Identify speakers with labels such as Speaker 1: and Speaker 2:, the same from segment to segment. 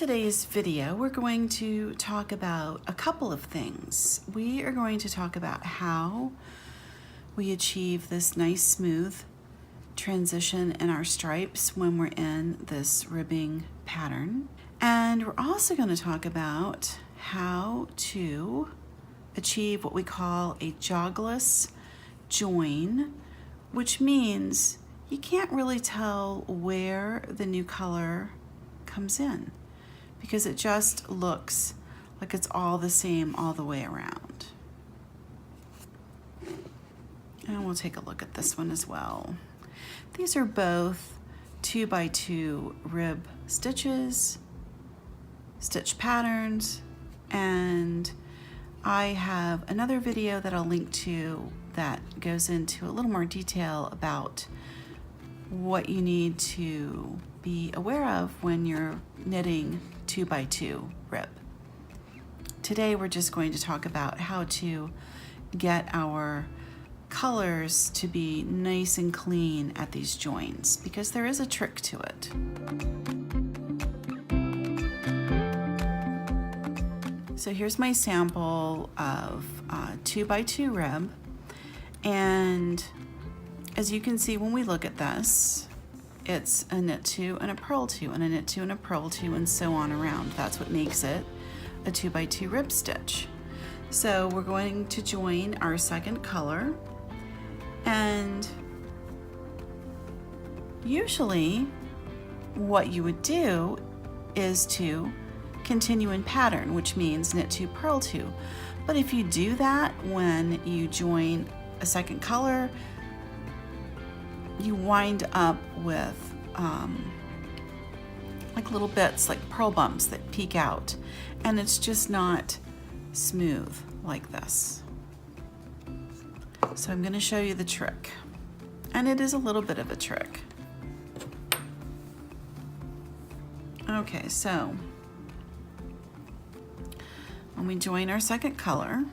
Speaker 1: today's video, we're going to talk about a couple of things. We are going to talk about how we achieve this nice smooth transition in our stripes when we're in this ribbing pattern. And we're also going to talk about how to achieve what we call a jogless join, which means you can't really tell where the new color comes in because it just looks like it's all the same all the way around. And we'll take a look at this one as well. These are both 2x2 rib stitches, stitch patterns, and I have another video that I'll link to that goes into a little more detail about what you need to be aware of when you're knitting 2x2 rib. Today we're just going to talk about how to get our colors to be nice and clean at these joins, because there is a trick to it. So here's my sample of 2x2 rib, and as you can see when we look at this, it's a knit 2 and a purl 2 and a knit 2 and a purl 2 and so on around. That's what makes it a 2x2 rib stitch. So we're going to join our second color, and usually what you would do is to continue in pattern, which means knit 2 purl 2. But if you do that when you join a second color, you wind up with like little bits, like purl bumps that peek out, and it's just not smooth like this. So I'm going to show you the trick, and it is a little bit of a trick. Okay, so when we join our second color,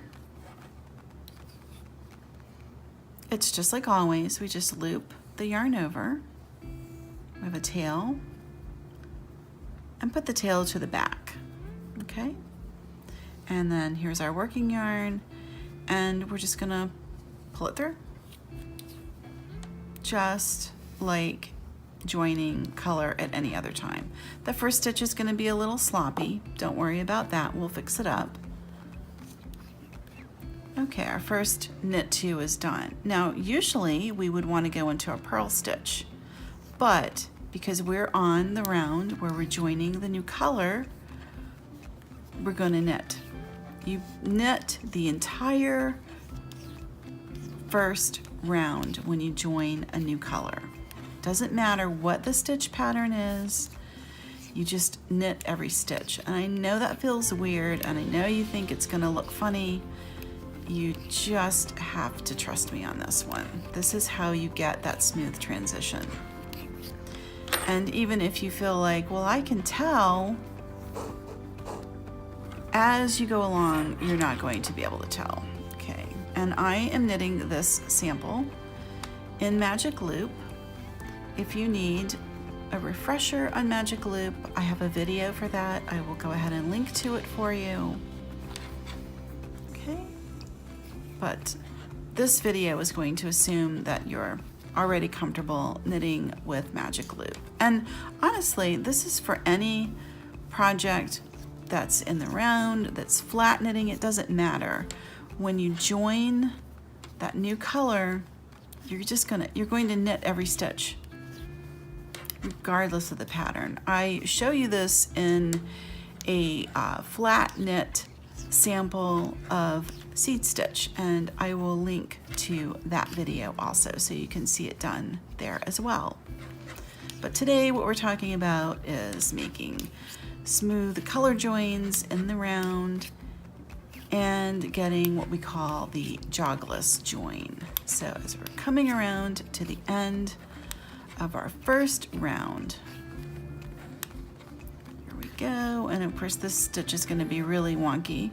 Speaker 1: it's just like always, we just loop the yarn over. We have a tail, and put the tail to the back, okay? And then here's our working yarn, and we're just gonna pull it through, just like joining color at any other time. The first stitch is gonna be a little sloppy. Don't worry about that, we'll fix it up. Okay, our first knit 2 is done. Now, usually we would want to go into a purl stitch, but because we're on the round where we're joining the new color, we're going to knit. You knit the entire first round when you join a new color. Doesn't matter what the stitch pattern is, you just knit every stitch. And I know that feels weird, and I know you think it's going to look funny. You just have to trust me on this one. This is how you get that smooth transition. And even if you feel like, well, I can tell, as you go along, you're not going to be able to tell. Okay, and I am knitting this sample in Magic Loop. If you need a refresher on Magic Loop, I have a video for that. I will go ahead and link to it for you. Okay. But this video is going to assume that you're already comfortable knitting with Magic Loop. And honestly, this is for any project that's in the round, that's flat knitting, it doesn't matter. When you join that new color, you're going to knit every stitch, regardless of the pattern. I show you this in a flat knit sample of seed stitch, and I will link to that video also so you can see it done there as well. But today what we're talking about is making smooth color joins in the round and getting what we call the jogless join. So as we're coming around to the end of our first round, here we go, and of course this stitch is going to be really wonky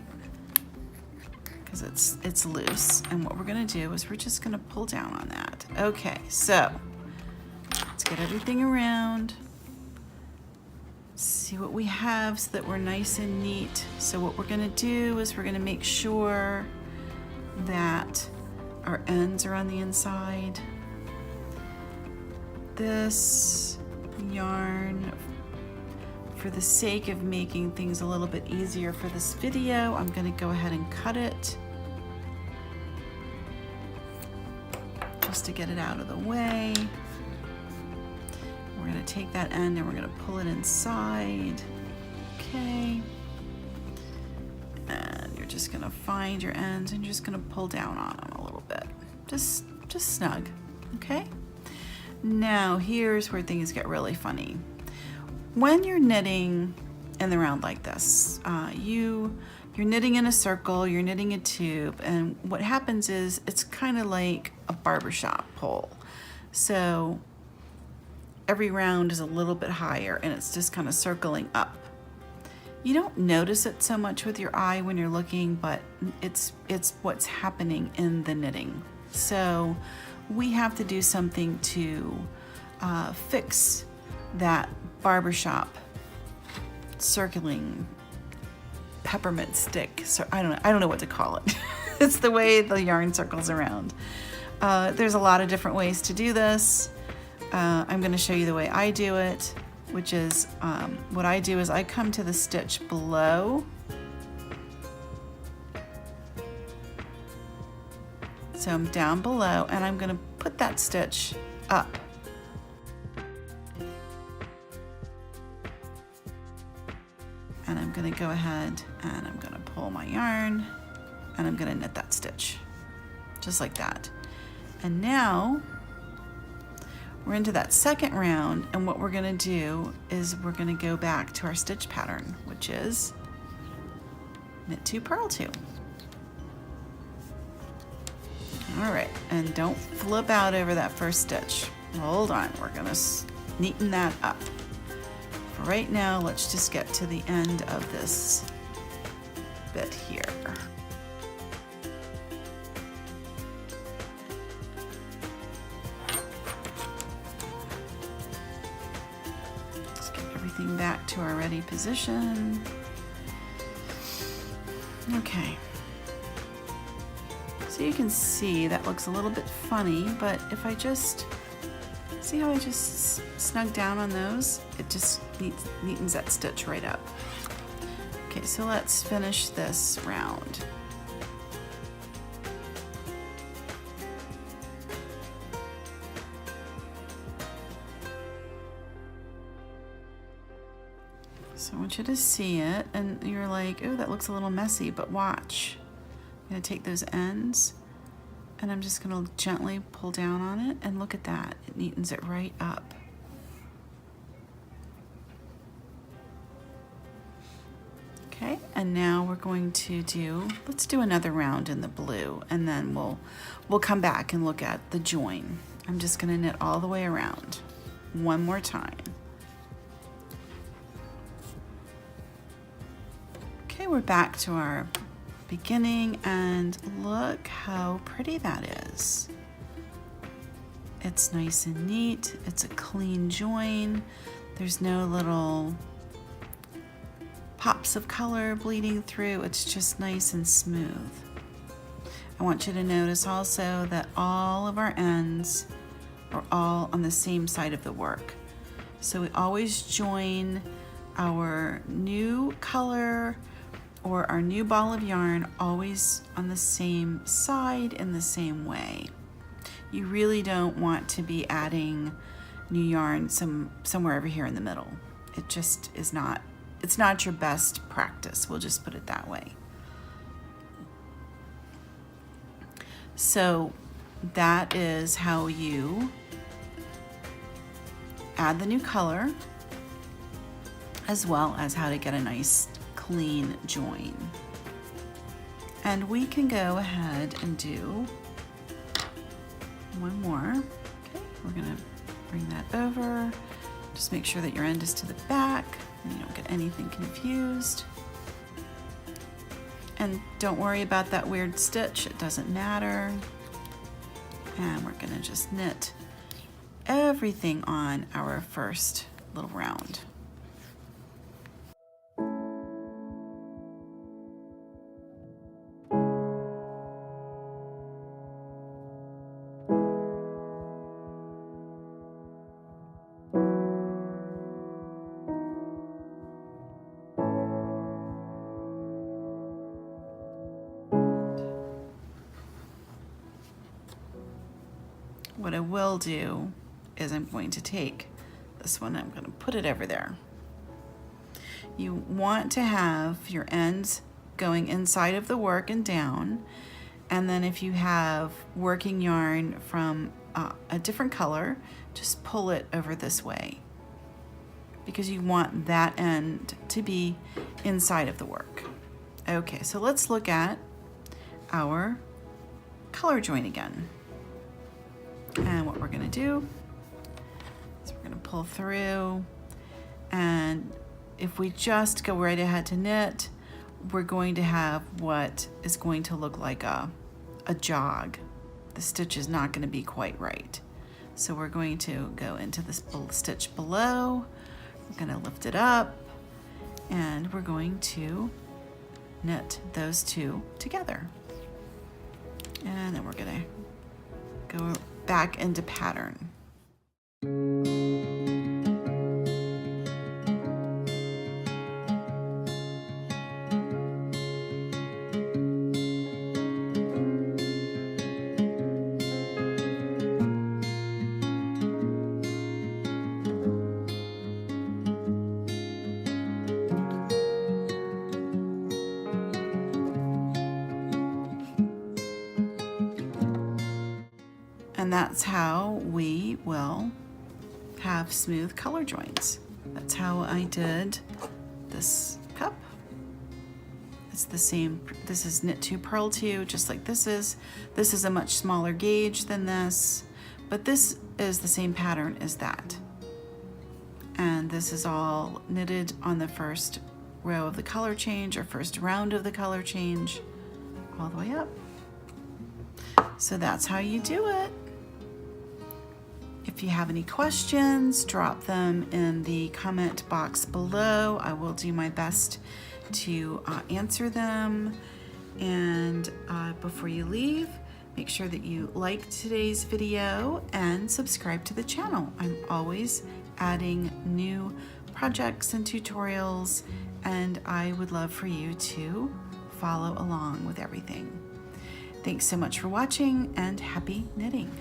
Speaker 1: because it's loose, and what we're going to do is we're just going to pull down on that. Okay, so let's get everything around. See what we have so that we're nice and neat. So what we're gonna do is we're gonna make sure that our ends are on the inside. This yarn, for the sake of making things a little bit easier for this video, I'm gonna go ahead and cut it just to get it out of the way. We're gonna take that end and we're gonna pull it inside. Okay. And you're just gonna find your ends and you're just gonna pull down on them a little bit. Just snug, okay? Now here's where things get really funny. When you're knitting in the round like this, you're knitting in a circle, you're knitting a tube, and what happens is it's kind of like a barbershop pole. So every round is a little bit higher and it's just kind of circling up. You don't notice it so much with your eye when you're looking, but it's what's happening in the knitting. So we have to do something to fix that barbershop circling peppermint stick. So I don't know what to call it. It's the way the yarn circles around. There's a lot of different ways to do this. I'm going to show you the way I do it, which is what I do is I come to the stitch below. So I'm down below and I'm going to put that stitch up. And I'm going to go ahead and I'm going to pull my yarn and I'm going to knit that stitch just like that. And now we're into that second round, and what we're going to do is we're going to go back to our stitch pattern, which is knit 2, purl 2. All right, and don't flip out over that first stitch. Hold on, we're going to neaten that up. For right now, let's just get to the end of this bit here. Back to our ready position. Okay. So you can see that looks a little bit funny, but if I just, see how I just snug down on those? It just neatens that stitch right up. Okay, so let's finish this round. So I want you to see it, and you're like, oh, that looks a little messy, but watch. I'm gonna take those ends, and I'm just gonna gently pull down on it, and look at that. It neatens it right up. Okay, and now we're going to let's do another round in the blue, and then we'll come back and look at the join. I'm just gonna knit all the way around one more time. Okay, we're back to our beginning, and look how pretty that is. It's nice and neat. It's a clean join. There's no little pops of color bleeding through. It's just nice and smooth. I want you to notice also that all of our ends are all on the same side of the work. So we always join our new color or our new ball of yarn always on the same side in the same way. You really don't want to be adding new yarn somewhere over here in the middle. It just is not, it's not your best practice. We'll just put it that way. So that is how you add the new color, as well as how to get a nice clean join. And we can go ahead and do one more. Okay, we're gonna bring that over. Just make sure that your end is to the back and you don't get anything confused. And don't worry about that weird stitch, it doesn't matter. And we're gonna just knit everything on our first little round. what I will do is I'm going to take this one, I'm going to put it over there. You want to have your ends going inside of the work and down, and then if you have working yarn from a different color, just pull it over this way, because you want that end to be inside of the work. Okay, so let's look at our color join again. And what we're gonna do is we're gonna pull through, and if we just go right ahead to knit, we're going to have what is going to look like a jog. The stitch is not gonna be quite right. So we're going to go into this stitch below, we're gonna lift it up, and we're going to knit those two together. And then we're gonna go back into pattern. And that's how we will have smooth color joins. That's how I did this cup. It's the same, this is knit 2, purl 2, just like this is. This is a much smaller gauge than this, but this is the same pattern as that. And this is all knitted on the first row of the color change, or first round of the color change, all the way up. So that's how you do it. If you have any questions, drop them in the comment box below. I will do my best to answer them. And before you leave, make sure that you like today's video and subscribe to the channel. I'm always adding new projects and tutorials, and I would love for you to follow along with everything. Thanks so much for watching, and happy knitting.